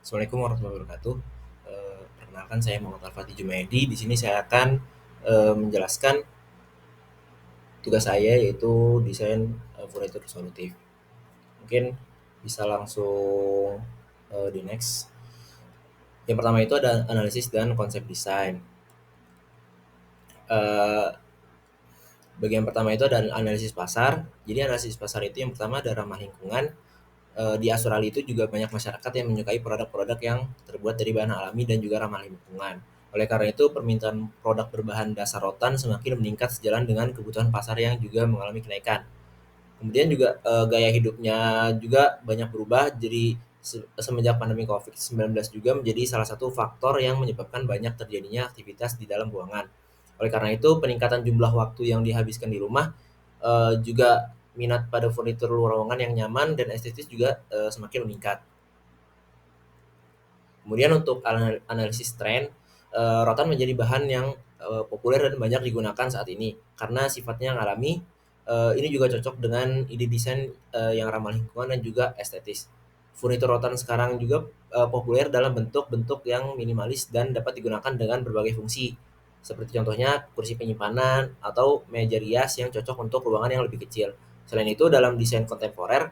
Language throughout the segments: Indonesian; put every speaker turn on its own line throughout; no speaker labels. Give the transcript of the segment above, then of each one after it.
Assalamualaikum warahmatullahi wabarakatuh. Perkenalkan saya Muhammad Al-Fatih Jumaidi. Di sini saya akan menjelaskan tugas saya yaitu desain furnitur solutif. Mungkin bisa langsung di next. Yang pertama itu ada analisis dan konsep desain. Eh, Bagian pertama itu ada analisis pasar. Jadi analisis pasar itu yang pertama ada ramah lingkungan. Di Australia itu juga banyak masyarakat yang menyukai produk-produk yang terbuat dari bahan alami dan juga ramah lingkungan. Oleh karena itu, permintaan produk berbahan dasar rotan semakin meningkat sejalan dengan kebutuhan pasar yang juga mengalami kenaikan. Kemudian juga gaya hidupnya juga banyak berubah, jadi semenjak pandemi COVID-19 juga menjadi salah satu faktor yang menyebabkan banyak terjadinya aktivitas di dalam ruangan. Oleh karena itu, peningkatan jumlah waktu yang dihabiskan di rumah juga minat pada furnitur ruangan yang nyaman dan estetis juga semakin meningkat. Kemudian untuk analisis tren, rotan menjadi bahan yang populer dan banyak digunakan saat ini karena sifatnya yang alami. Ini juga cocok dengan ide desain yang ramah lingkungan dan juga estetis. Furnitur rotan sekarang juga populer dalam bentuk-bentuk yang minimalis dan dapat digunakan dengan berbagai fungsi. Seperti contohnya kursi penyimpanan atau meja rias yang cocok untuk ruangan yang lebih kecil. Selain itu, dalam desain kontemporer,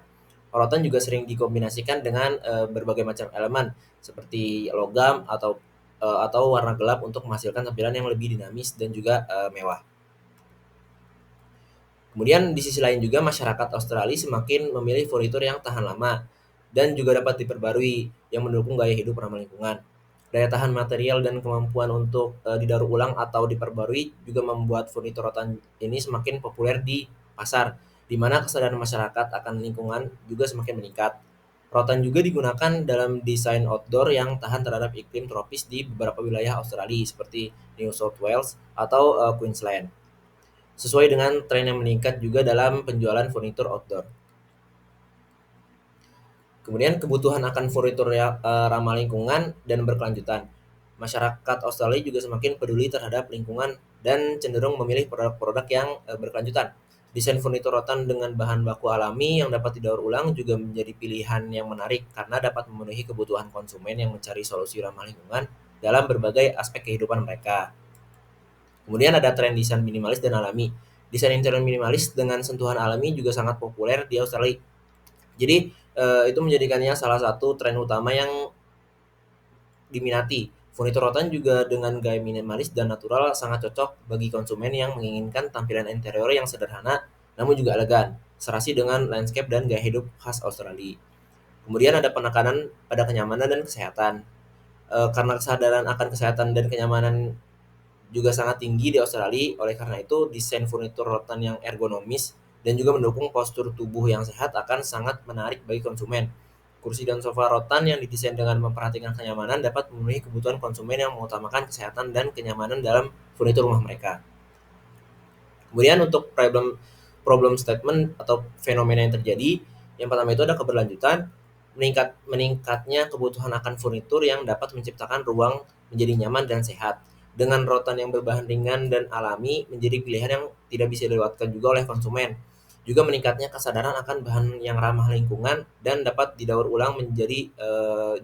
rotan juga sering dikombinasikan dengan berbagai macam elemen seperti logam atau warna gelap untuk menghasilkan tampilan yang lebih dinamis dan juga mewah. Kemudian di sisi lain juga masyarakat Australia semakin memilih furnitur yang tahan lama dan juga dapat diperbarui yang mendukung gaya hidup ramah lingkungan. Daya tahan material dan kemampuan untuk didaur ulang atau diperbarui juga membuat furnitur rotan ini semakin populer di pasar, di mana kesadaran masyarakat akan lingkungan juga semakin meningkat. Rotan juga digunakan dalam desain outdoor yang tahan terhadap iklim tropis di beberapa wilayah Australia seperti New South Wales atau Queensland, sesuai dengan tren yang meningkat juga dalam penjualan furnitur outdoor. Kemudian kebutuhan akan furnitur ramah lingkungan dan berkelanjutan. Masyarakat Australia juga semakin peduli terhadap lingkungan dan cenderung memilih produk-produk yang berkelanjutan. Desain furnitur rotan dengan bahan baku alami yang dapat didaur ulang juga menjadi pilihan yang menarik karena dapat memenuhi kebutuhan konsumen yang mencari solusi ramah lingkungan dalam berbagai aspek kehidupan mereka. Kemudian ada tren desain minimalis dan alami. Desain interior minimalis dengan sentuhan alami juga sangat populer di Australia. Jadi itu menjadikannya salah satu tren utama yang diminati. Furnitur rotan juga dengan gaya minimalis dan natural sangat cocok bagi konsumen yang menginginkan tampilan interior yang sederhana namun juga elegan, serasi dengan landscape dan gaya hidup khas Australia. Kemudian ada penekanan pada kenyamanan dan kesehatan. Karena kesadaran akan kesehatan dan kenyamanan juga sangat tinggi di Australia, oleh karena itu desain furnitur rotan yang ergonomis dan juga mendukung postur tubuh yang sehat akan sangat menarik bagi konsumen. Kursi dan sofa rotan yang didesain dengan memperhatikan kenyamanan dapat memenuhi kebutuhan konsumen yang mengutamakan kesehatan dan kenyamanan dalam furnitur rumah mereka. Kemudian untuk problem problem statement atau fenomena yang terjadi, yang pertama itu ada keberlanjutan, meningkatnya kebutuhan akan furnitur yang dapat menciptakan ruang menjadi nyaman dan sehat. Dengan rotan yang berbahan ringan dan alami menjadi pilihan yang tidak bisa dilewatkan juga oleh konsumen. Juga meningkatnya kesadaran akan bahan yang ramah lingkungan dan dapat didaur ulang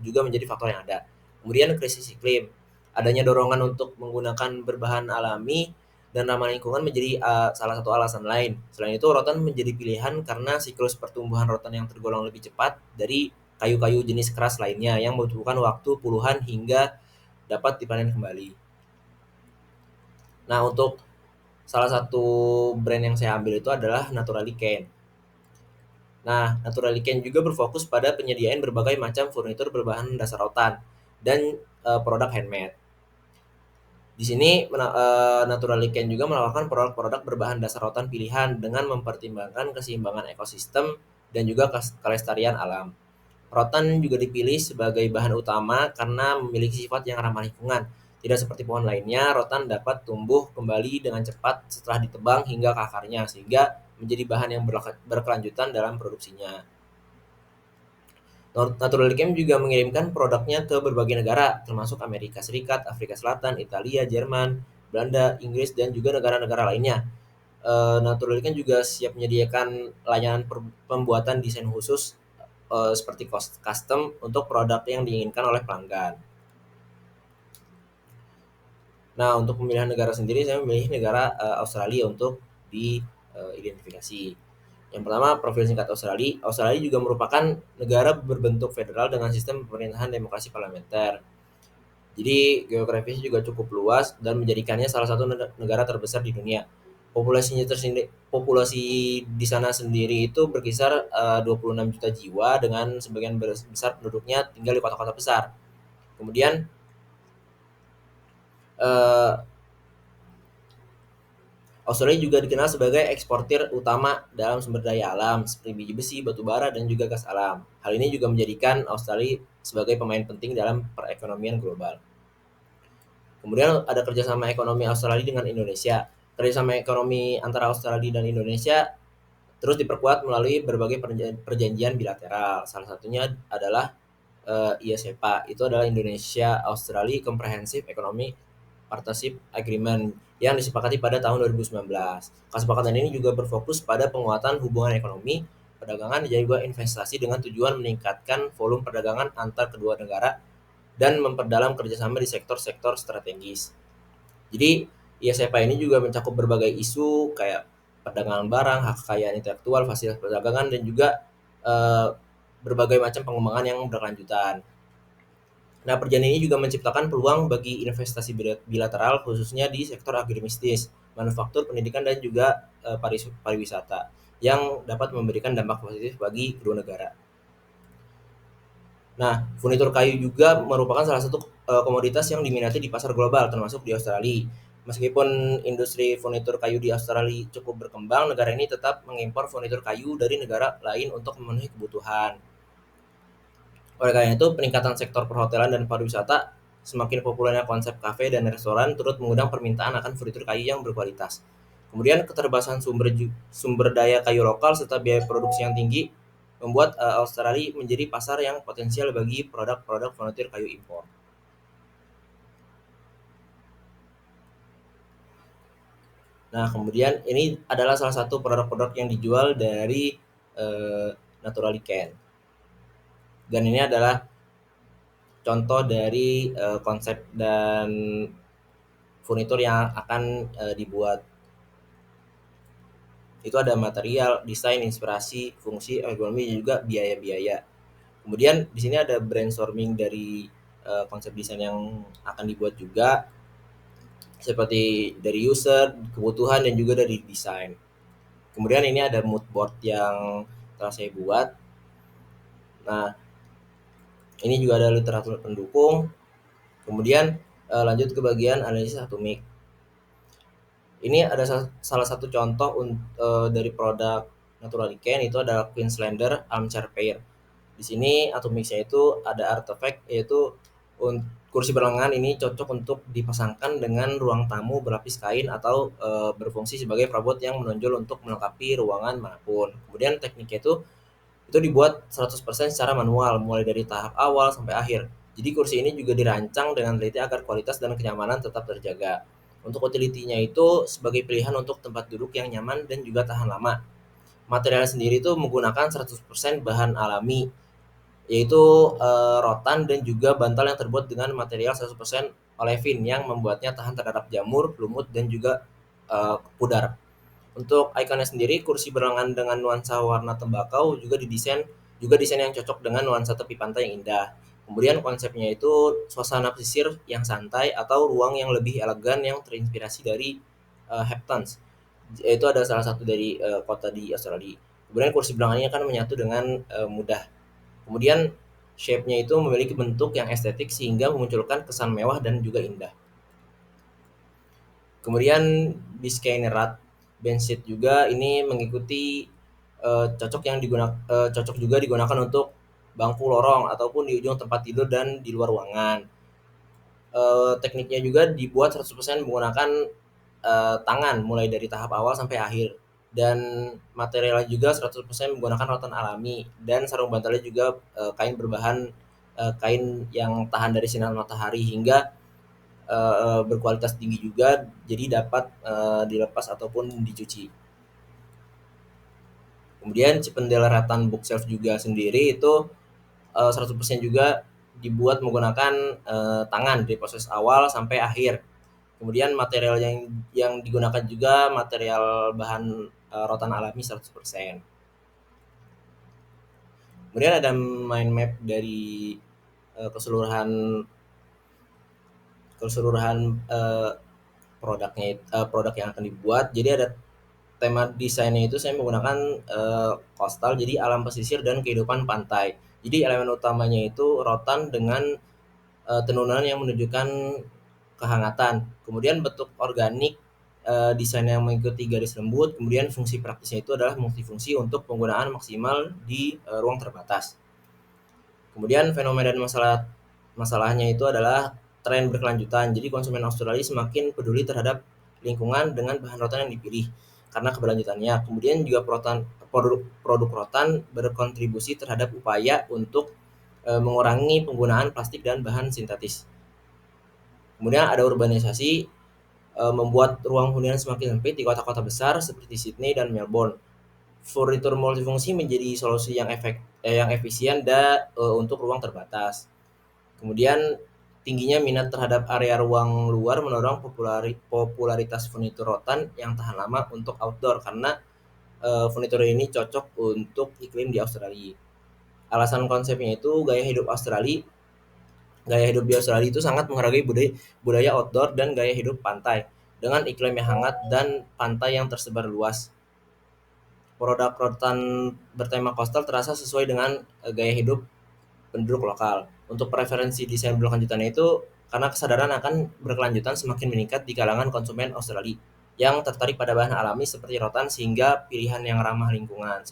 juga menjadi faktor yang ada. Kemudian krisis iklim, adanya dorongan untuk menggunakan berbahan alami dan ramah lingkungan menjadi salah satu alasan lain. Selain itu, rotan menjadi pilihan karena siklus pertumbuhan rotan yang tergolong lebih cepat dari kayu-kayu jenis keras lainnya yang membutuhkan waktu puluhan hingga dapat dipanen kembali. Nah, untuk salah satu brand yang saya ambil itu adalah Naturally Cane. Nah, Naturally Cane juga berfokus pada penyediaan berbagai macam furnitur berbahan dasar rotan dan produk handmade. Di sini Naturally Can juga menawarkan produk-produk berbahan dasar rotan pilihan dengan mempertimbangkan keseimbangan ekosistem dan juga kelestarian alam. Rotan juga dipilih sebagai bahan utama karena memiliki sifat yang ramah lingkungan. Tidak seperti pohon lainnya, rotan dapat tumbuh kembali dengan cepat setelah ditebang hingga ke akarnya, sehingga menjadi bahan yang berkelanjutan dalam produksinya. Natural Chem juga mengirimkan produknya ke berbagai negara, termasuk Amerika Serikat, Afrika Selatan, Italia, Jerman, Belanda, Inggris, dan juga negara-negara lainnya. Natural Chem juga siap menyediakan layanan pembuatan desain khusus seperti custom untuk produk yang diinginkan oleh pelanggan. Nah, untuk pemilihan negara sendiri saya memilih negara Australia untuk diidentifikasi. Yang pertama, profil singkat Australia. Australia juga merupakan negara berbentuk federal dengan sistem pemerintahan demokrasi parlementer. Jadi geografisnya juga cukup luas dan menjadikannya salah satu negara terbesar di dunia. Populasi di sana sendiri itu berkisar 26 juta jiwa dengan sebagian besar penduduknya tinggal di kota-kota besar. Kemudian eh, Australia juga dikenal sebagai eksportir utama dalam sumber daya alam seperti biji besi, batu bara, dan juga gas alam. Hal ini juga menjadikan Australia sebagai pemain penting dalam perekonomian global. Kemudian ada kerjasama ekonomi Australia dengan Indonesia. Kerjasama ekonomi antara Australia dan Indonesia terus diperkuat melalui berbagai perjanjian bilateral. Salah satunya adalah ISEPA, itu adalah Indonesia Australia Comprehensive Economic Partnership Agreement yang disepakati pada tahun 2019. Kesepakatan ini juga berfokus pada penguatan hubungan ekonomi, perdagangan, dan juga investasi dengan tujuan meningkatkan volume perdagangan antar kedua negara dan memperdalam kerjasama di sektor-sektor strategis. Jadi ISEPA ini juga mencakup berbagai isu kayak perdagangan barang, hak kekayaan intelektual, fasilitas perdagangan, dan juga eh, berbagai macam pengembangan yang berkelanjutan. Nah, perjanjian ini juga menciptakan peluang bagi investasi bilateral khususnya di sektor agromistis, manufaktur, pendidikan, dan juga pariwisata yang dapat memberikan dampak positif bagi kedua negara. Nah, furnitur kayu juga merupakan salah satu komoditas yang diminati di pasar global termasuk di Australia. Meskipun industri furnitur kayu di Australia cukup berkembang, negara ini tetap mengimpor furnitur kayu dari negara lain untuk memenuhi kebutuhan. Oleh karena itu, peningkatan sektor perhotelan dan pariwisata, semakin populernya konsep kafe dan restoran turut mengundang permintaan akan furnitur kayu yang berkualitas. Kemudian keterbatasan sumber daya kayu lokal serta biaya produksi yang tinggi membuat Australia menjadi pasar yang potensial bagi produk-produk furnitur kayu impor. Nah, kemudian ini adalah salah satu produk-produk yang dijual dari uh, Naturally Can. Dan ini adalah contoh dari konsep dan furnitur yang akan dibuat. Itu ada material, desain, inspirasi, fungsi, ergonomi, dan juga biaya-biaya. Kemudian di sini ada brainstorming dari konsep desain yang akan dibuat juga, seperti dari user, kebutuhan, dan juga dari desain. Kemudian ini ada mood board yang telah saya buat. Nah, ini juga ada literatur pendukung. Kemudian lanjut ke bagian analisis atomik. Ini ada salah satu contoh dari produk Natural Lichen, itu adalah Queenslander Armchair Pair. Di sini atomiknya itu ada artefak, yaitu kursi berlengan ini cocok untuk dipasangkan dengan ruang tamu berlapis kain atau berfungsi sebagai perabot yang menonjol untuk melengkapi ruangan manapun. Kemudian tekniknya itu dibuat 100% secara manual mulai dari tahap awal sampai akhir. Jadi kursi ini juga dirancang dengan teliti agar kualitas dan kenyamanan tetap terjaga. Untuk utility-nya itu sebagai pilihan untuk tempat duduk yang nyaman dan juga tahan lama. Material sendiri itu menggunakan 100% bahan alami, yaitu rotan dan juga bantal yang terbuat dengan material 100% olefin yang membuatnya tahan terhadap jamur, lumut, dan juga pudar. Untuk ikonnya sendiri, kursi berlengan dengan nuansa warna tembakau juga desain yang cocok dengan nuansa tepi pantai yang indah. Kemudian konsepnya itu suasana pesisir yang santai atau ruang yang lebih elegan yang terinspirasi dari Hamptons. Itu ada salah satu dari kota di Australia. Kemudian kursi belakangnya kan menyatu dengan mudah. Kemudian shape-nya itu memiliki bentuk yang estetik sehingga memunculkan kesan mewah dan juga indah. Kemudian Biscayne Rat Bench juga ini mengikuti cocok juga digunakan untuk bangku lorong ataupun di ujung tempat tidur dan di luar ruangan. Tekniknya juga dibuat 100% menggunakan tangan mulai dari tahap awal sampai akhir, dan materialnya juga 100% menggunakan rotan alami, dan sarung bantalnya juga kain yang tahan dari sinar matahari hingga berkualitas tinggi juga, jadi dapat dilepas ataupun dicuci. Kemudian pendelaratan bookshelf juga sendiri itu 100% juga dibuat menggunakan tangan dari proses awal sampai akhir. Kemudian material yang digunakan juga material bahan rotan alami 100%. Kemudian ada mind map dari keseluruhan keseluruhan produk yang akan dibuat. Jadi ada tema desainnya itu saya menggunakan coastal, jadi alam pesisir dan kehidupan pantai. Jadi elemen utamanya itu rotan dengan tenunan yang menunjukkan kehangatan. Kemudian bentuk organik, desain yang mengikuti garis lembut. Kemudian fungsi praktisnya itu adalah multifungsi untuk penggunaan maksimal di ruang terbatas. Kemudian fenomena dan masalahnya itu adalah tren berkelanjutan. Jadi konsumen Australia semakin peduli terhadap lingkungan dengan bahan rotan yang dipilih karena keberlanjutannya. Kemudian juga produk rotan berkontribusi terhadap upaya untuk mengurangi penggunaan plastik dan bahan sintetis. Kemudian ada urbanisasi, membuat ruang hunian semakin sempit di kota-kota besar seperti Sydney dan Melbourne. Furnitur multifungsi menjadi solusi yang efisien untuk ruang terbatas. Kemudian tingginya minat terhadap area ruang luar mendorong popularitas furnitur rotan yang tahan lama untuk outdoor karena furnitur ini cocok untuk iklim di Australia. Alasan konsepnya itu gaya hidup di Australia itu sangat menghargai budaya outdoor dan gaya hidup pantai dengan iklim yang hangat dan pantai yang tersebar luas. Produk rotan bertema coastal terasa sesuai dengan gaya hidup penduduk lokal. Untuk preferensi desain berkelanjutan itu karena kesadaran akan berkelanjutan semakin meningkat di kalangan konsumen Australia yang tertarik pada bahan alami seperti rotan sehingga sebagai pilihan yang ramah lingkungan.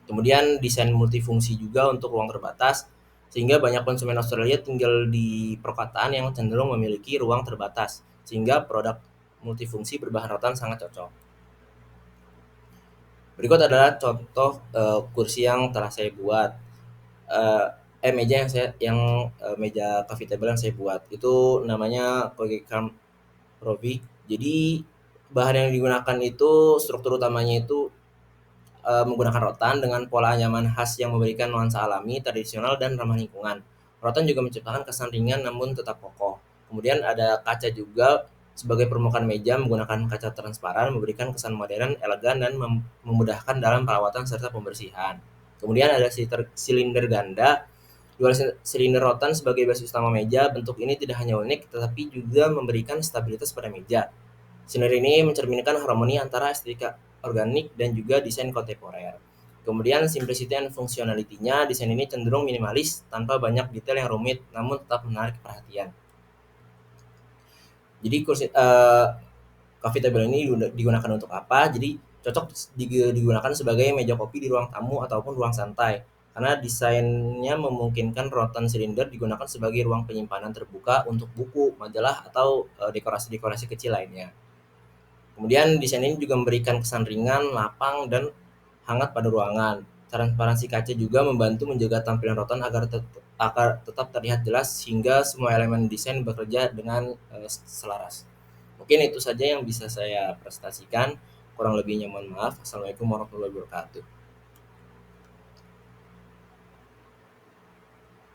Kemudian desain multifungsi juga untuk ruang terbatas sehingga banyak konsumen Australia tinggal di perkotaan yang cenderung memiliki ruang terbatas sehingga produk multifungsi berbahan rotan sangat cocok. Berikut adalah contoh kursi yang telah saya buat. Meja meja coffee table yang saya buat itu namanya Kogekan Provi. Jadi bahan yang digunakan itu struktur utamanya itu menggunakan rotan dengan pola nyaman khas yang memberikan nuansa alami, tradisional dan ramah lingkungan. Rotan juga menciptakan kesan ringan namun tetap kokoh. Kemudian ada kaca juga sebagai permukaan meja menggunakan kaca transparan memberikan kesan modern, elegan dan memudahkan dalam perawatan serta pembersihan. Kemudian ada silinder ganda. Dua silinder rotan sebagai basis utama meja. Bentuk ini tidak hanya unik tetapi juga memberikan stabilitas pada meja. Silinder ini mencerminkan harmoni antara estetika organik dan juga desain kontemporer. Kemudian simplicity and functionality-nya, desain ini cenderung minimalis tanpa banyak detail yang rumit namun tetap menarik perhatian. Jadi coffee table ini digunakan untuk apa? Jadi cocok digunakan sebagai meja kopi di ruang tamu ataupun ruang santai karena desainnya memungkinkan rotan silinder digunakan sebagai ruang penyimpanan terbuka untuk buku, majalah atau dekorasi-dekorasi kecil lainnya. Kemudian desain ini juga memberikan kesan ringan, lapang dan hangat pada ruangan. Transparansi kaca juga membantu menjaga tampilan rotan agar tetap terlihat jelas sehingga semua elemen desain bekerja dengan selaras. Mungkin itu saja yang bisa saya presentasikan. Kurang lebihnya mohon maaf. Assalamualaikum warahmatullahi wabarakatuh.